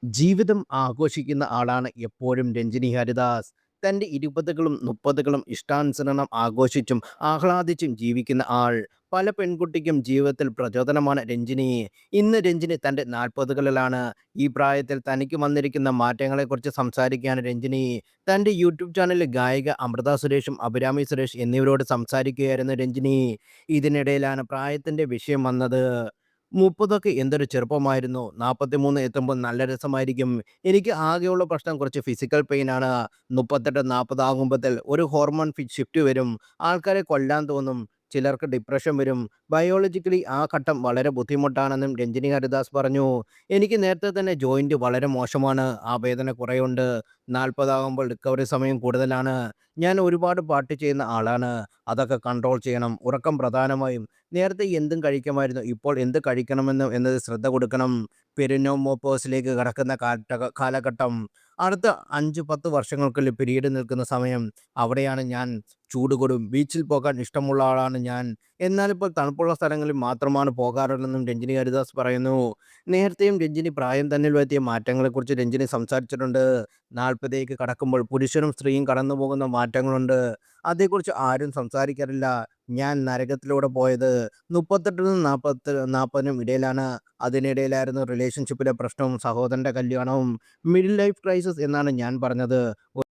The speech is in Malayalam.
ജീവിതം ആഘോഷിക്കുന്ന ആളാണ് എപ്പോഴും രഞ്ജിനി ഹരിദാസ്. തൻ്റെ 20കളും 30കളും ഇഷ്ടാനുസരണം ആഘോഷിച്ചും ആഹ്ലാദിച്ചും ജീവിക്കുന്ന ആൾ. പല പെൺകുട്ടിക്കും ജീവിതത്തിൽ പ്രചോദനമാണ് രഞ്ജിനി. ഇന്ന് രഞ്ജിനി തൻ്റെ 40കളിലാണ്. ഈ പ്രായത്തിൽ തനിക്ക് വന്നിരിക്കുന്ന മാറ്റങ്ങളെക്കുറിച്ച് സംസാരിക്കുകയാണ് രഞ്ജിനി. തൻ്റെ യൂട്യൂബ് ചാനലിൽ ഗായിക അമൃത സുരേഷും അഭിരാമി സുരേഷ് എന്നിവരോട് സംസാരിക്കുകയായിരുന്നു രഞ്ജിനി. ഇതിനിടയിലാണ് പ്രായത്തിൻ്റെ വിഷയം വന്നത്. 30ഒക്കെ എന്തൊരു ചെറുപ്പമായിരുന്നു. 43 എത്തുമ്പോൾ നല്ല രസമായിരിക്കും. എനിക്ക് ആകെയുള്ള പ്രശ്നം കുറച്ച് ഫിസിക്കൽ പെയിനാണ്. 38, 40 ആകുമ്പത്തിൽ ഒരു ഹോർമോൺ ഷിഫ്റ്റ് വരും. ആൾക്കാരെ കൊല്ലാൻ തോന്നും. ചിലർക്ക് ഡിപ്രഷൻ വരും. ബയോളജിക്കലി ആ ഘട്ടം വളരെ ബുദ്ധിമുട്ടാണെന്നും രഞ്ജിനി ഹരിദാസ് പറഞ്ഞു. എനിക്ക് നേരത്തെ തന്നെ ജോയിന്റ് വളരെ മോശമാണ്. ആ വേദന കുറെയുണ്ട്. 40 ആകുമ്പോൾ റിക്കവറി സമയം കൂടുതലാണ്. ഞാൻ ഒരുപാട് പാർട്ടി ചെയ്യുന്ന ആളാണ്. അതൊക്കെ കൺട്രോൾ ചെയ്യണം. ഉറക്കം പ്രധാനമായും. നേരത്തെ എന്തും കഴിക്കുമായിരുന്നു. ഇപ്പോൾ എന്ത് കഴിക്കണമെന്ന് എന്നത് ശ്രദ്ധ കൊടുക്കണം. പെരിനോമോപ്പോസിലേക്ക് കടക്കുന്ന കാലഘട്ടം. അടുത്ത 5, 10 വർഷങ്ങൾക്കുള്ളിൽ പിരീഡ് നിൽക്കുന്ന സമയം. അവിടെയാണ് ഞാൻ ചൂട് കൊടും. ബീച്ചിൽ പോകാൻ ഇഷ്ടമുള്ള ആളാണ് ഞാൻ. എന്നാലിപ്പോൾ തണുപ്പുള്ള സ്ഥലങ്ങളിൽ മാത്രമാണ് പോകാറുള്ളതെന്നും രഞ്ജിനി ഹരിദാസ് പറയുന്നു. നേരത്തെയും രഞ്ജിനി പ്രായം തന്നിൽ വരുത്തിയ മാറ്റങ്ങളെക്കുറിച്ച് രഞ്ജിനി സംസാരിച്ചിട്ടുണ്ട്. 40ലേക്ക് കടക്കുമ്പോൾ പുരുഷനും സ്ത്രീയും കടന്നുപോകുന്ന മാറ്റങ്ങളുണ്ട്. അതേക്കുറിച്ച് ആരും സംസാരിക്കാറില്ല. ഞാൻ നരകത്തിലൂടെ പോയത് 38നും 40നും ഇടയിലാണ്. അതിനിടയിലായിരുന്നു റിലേഷൻഷിപ്പിലെ പ്രശ്നവും സഹോദരന്റെ കല്യാണവും. മിഡിൽ ലൈഫ് ക്രൈസിസ് എന്നാണ് ഞാൻ പറഞ്ഞത്.